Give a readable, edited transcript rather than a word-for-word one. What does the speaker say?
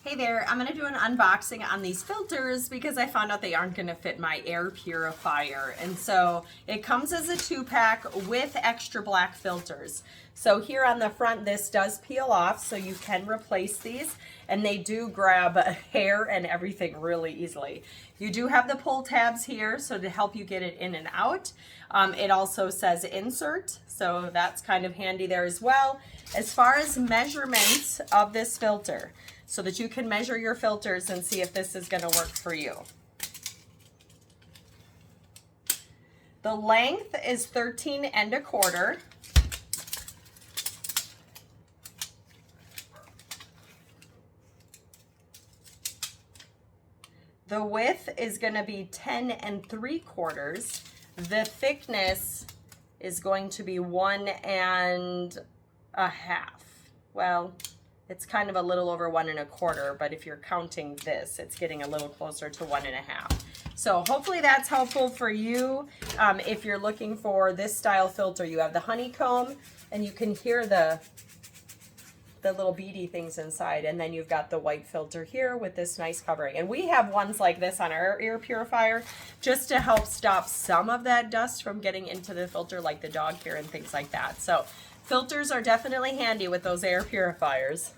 Hey there, I'm going to do an unboxing on these filters because I found out they aren't going to fit my air purifier. And so it comes as a 2-pack with extra black filters. So here on the front, this does peel off, so you can replace these. And they do grab hair and everything really easily. You do have the pull tabs here, so to help you get it in and out. It also says insert, so that's kind of handy there as well. As far as measurements of this filter, so that you can measure your filters and see if this is going to work for you. The length is 13 1/4. The width is going to be 10 3/4. The thickness is going to be 1 1/2. Well, it's kind of a little over 1 1/4, but if you're counting this, it's getting a little closer to 1 1/2. So hopefully that's helpful for you. If you're looking for this style filter, you have the honeycomb, and you can hear the little beady things inside, and then you've got the white filter here with this nice covering. And we have ones like this on our air purifier just to help stop some of that dust from getting into the filter, like the dog hair and things like that. So filters are definitely handy with those air purifiers.